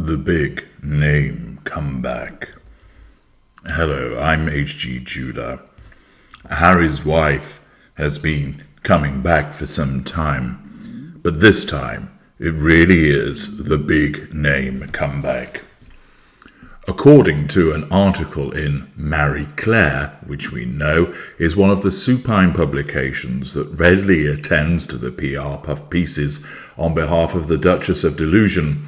The big name comeback. Hello, I'm H.G. Judah. Harry's wife has been coming back for some time, but this time it really is the big name comeback. According to an article in Marie Claire, which we know is one of the supine publications that readily attends to the PR puff pieces on behalf of the Duchess of Delusion,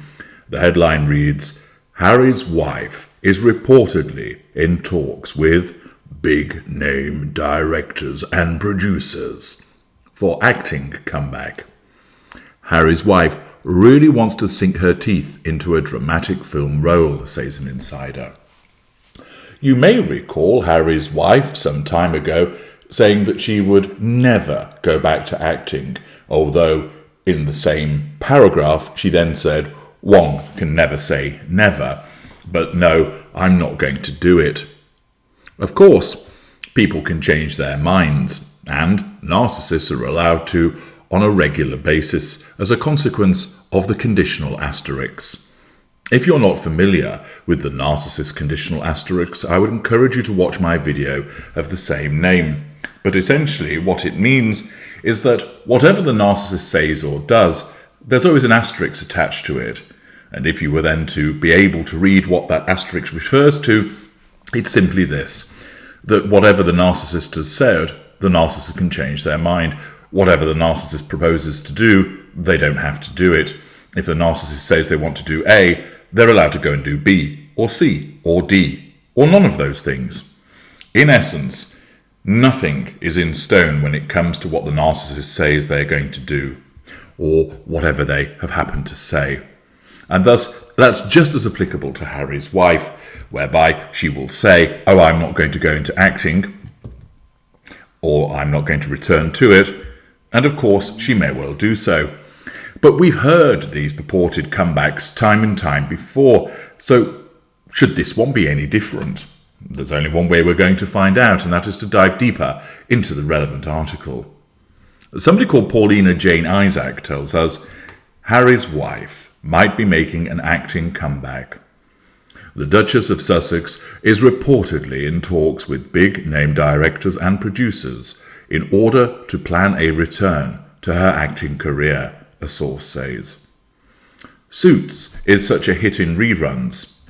the headline reads, Harry's wife is reportedly in talks with big-name directors and producers for acting comeback. Harry's wife really wants to sink her teeth into a dramatic film role, says an insider. You may recall Harry's wife some time ago saying that she would never go back to acting, although in the same paragraph she then said, one can never say never, but no, I'm not going to do it. Of course, people can change their minds, and narcissists are allowed to on a regular basis as a consequence of the conditional asterisks. If you're not familiar with the narcissist conditional asterisks, I would encourage you to watch my video of the same name. But essentially what it means is that whatever the narcissist says or does, there's always an asterisk attached to it. And if you were then to be able to read what that asterisk refers to, it's simply this, that whatever the narcissist has said, the narcissist can change their mind. Whatever the narcissist proposes to do, they don't have to do it. If the narcissist says they want to do A, they're allowed to go and do B, or C, or D, or none of those things. In essence, nothing is in stone when it comes to what the narcissist says they're going to do, or whatever they have happened to say. And thus, that's just as applicable to Harry's wife, whereby she will say, oh, I'm not going to go into acting, or I'm not going to return to it, and of course, she may well do so. But we've heard these purported comebacks time and time before, so should this one be any different? There's only one way we're going to find out, and that is to dive deeper into the relevant article. Somebody called Paulina Jane Isaac tells us, Harry's wife might be making an acting comeback. The Duchess of Sussex is reportedly in talks with big-name directors and producers in order to plan a return to her acting career, a source says. Suits is such a hit in reruns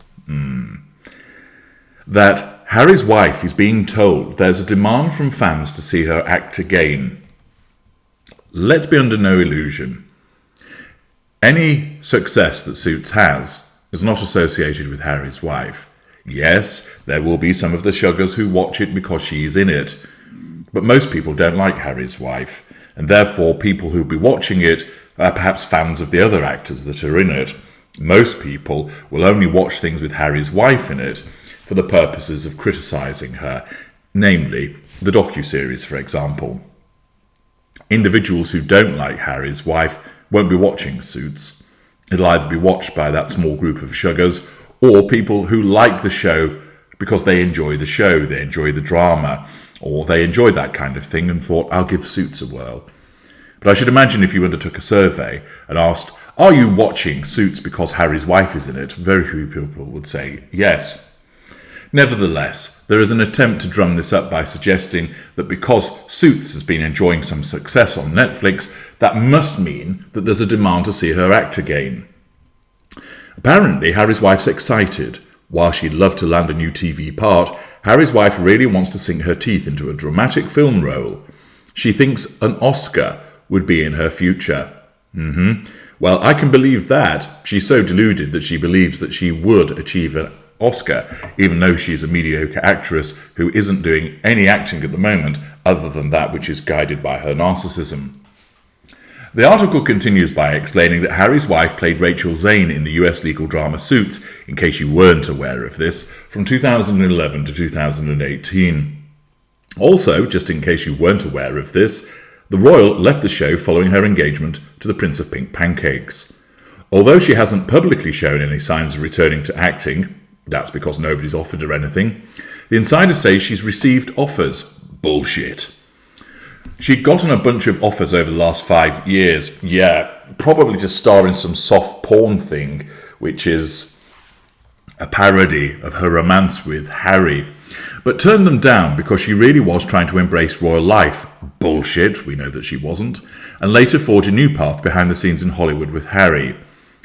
that Harry's wife is being told there's a demand from fans to see her act again. Let's be under no illusion. Any success that Suits has is not associated with Harry's wife. Yes, there will be some of the shuggers who watch it because she's in it, but most people don't like Harry's wife, and therefore people who'll be watching it are perhaps fans of the other actors that are in it. Most people will only watch things with Harry's wife in it for the purposes of criticising her, namely the docuseries, for example. Individuals who don't like Harry's wife won't be watching Suits. It'll either be watched by that small group of shuggers or people who like the show because they enjoy the show, they enjoy the drama, or they enjoy that kind of thing and thought, I'll give Suits a whirl. But I should imagine if you undertook a survey and asked, are you watching Suits because Harry's wife is in it? Very few people would say yes. Nevertheless, there is an attempt to drum this up by suggesting that because Suits has been enjoying some success on Netflix, that must mean that there's a demand to see her act again. Apparently, Harry's wife's excited. While she'd love to land a new TV part, Harry's wife really wants to sink her teeth into a dramatic film role. She thinks an Oscar would be in her future. Well, I can believe that. She's so deluded that she believes that she would achieve an Oscar, even though she's a mediocre actress who isn't doing any acting at the moment other than that which is guided by her narcissism. The article continues by explaining that Harry's wife played Rachel Zane in the US legal drama Suits, in case you weren't aware of this, from 2011 to 2018. Also, just in case you weren't aware of this, the royal left the show following her engagement to the Prince of Pink Pancakes. Although she hasn't publicly shown any signs of returning to acting, that's because nobody's offered her anything, the insiders say she's received offers. Bullshit. She'd gotten a bunch of offers over the last 5 years. Yeah, probably to star in some soft porn thing, which is a parody of her romance with Harry, but turned them down because she really was trying to embrace royal life. Bullshit, we know that she wasn't, and later forge a new path behind the scenes in Hollywood with Harry,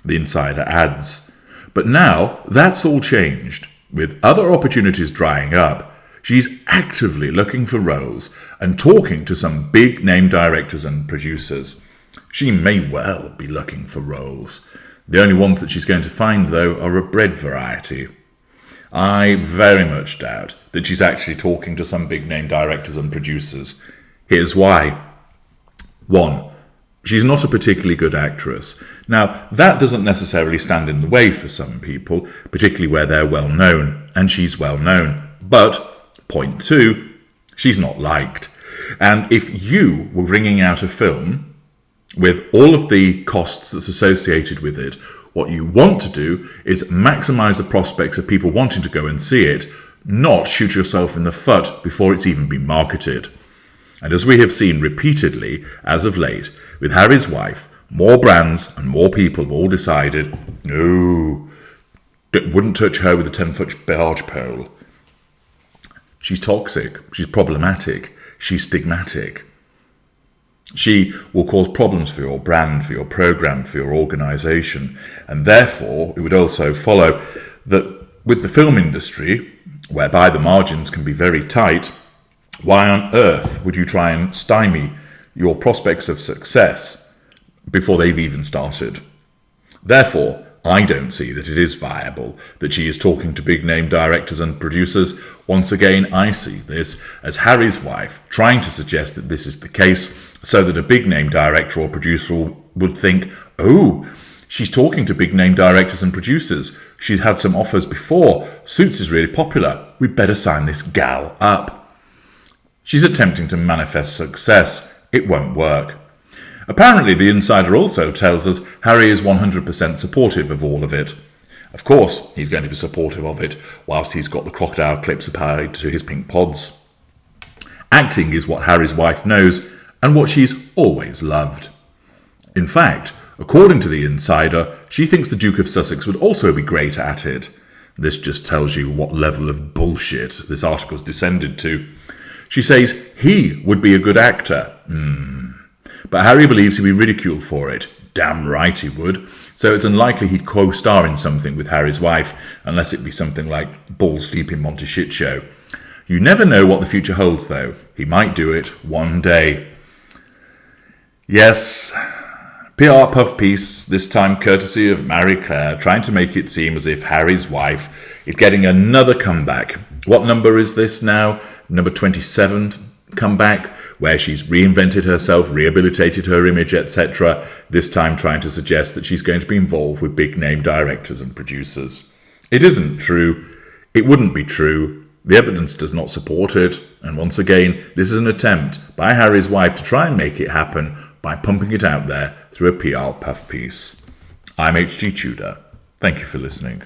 the insider adds. But now that's all changed. With other opportunities drying up, she's actively looking for roles and talking to some big-name directors and producers. She may well be looking for roles. The only ones that she's going to find, though, are a bread variety. I very much doubt that she's actually talking to some big-name directors and producers. Here's why. 1. She's not a particularly good actress. Now, that doesn't necessarily stand in the way for some people, particularly where they're well known, and she's well known. But, point 2, she's not liked. And if you were bringing out a film with all of the costs that's associated with it, what you want to do is maximise the prospects of people wanting to go and see it, not shoot yourself in the foot before it's even been marketed. And as we have seen repeatedly, as of late, with Harry's wife, more brands and more people have all decided, no, wouldn't touch her with a 10-foot barge pole. She's toxic, she's problematic, she's stigmatic. She will cause problems for your brand, for your program, for your organisation. And therefore, it would also follow that with the film industry, whereby the margins can be very tight, why on earth would you try and stymie your prospects of success before they've even started? Therefore, I don't see that it is viable that she is talking to big-name directors and producers. Once again, I see this as Harry's wife trying to suggest that this is the case so that a big-name director or producer would think, oh, she's talking to big-name directors and producers. She's had some offers before. Suits is really popular. We'd better sign this gal up. She's attempting to manifest success. It won't work. Apparently, the insider also tells us Harry is 100% supportive of all of it. Of course, he's going to be supportive of it whilst he's got the crocodile clips applied to his pink pods. Acting is what Harry's wife knows and what she's always loved. In fact, according to the insider, she thinks the Duke of Sussex would also be great at it. This just tells you what level of bullshit this article's descended to. She says he would be a good actor. But Harry believes he'd be ridiculed for it. Damn right he would. So it's unlikely he'd co-star in something with Harry's wife, unless it be something like Balls Deep in Monty Shit Show. You never know what the future holds, though. He might do it one day. Yes, PR puff piece, this time courtesy of Marie Claire, trying to make it seem as if Harry's wife is getting another comeback. What number is this now? Number 27 comeback, where she's reinvented herself, rehabilitated her image, etc., this time trying to suggest that she's going to be involved with big-name directors and producers. It isn't true. It wouldn't be true. The evidence does not support it. And once again, this is an attempt by Harry's wife to try and make it happen by pumping it out there through a PR puff piece. I'm H.G. Tudor. Thank you for listening.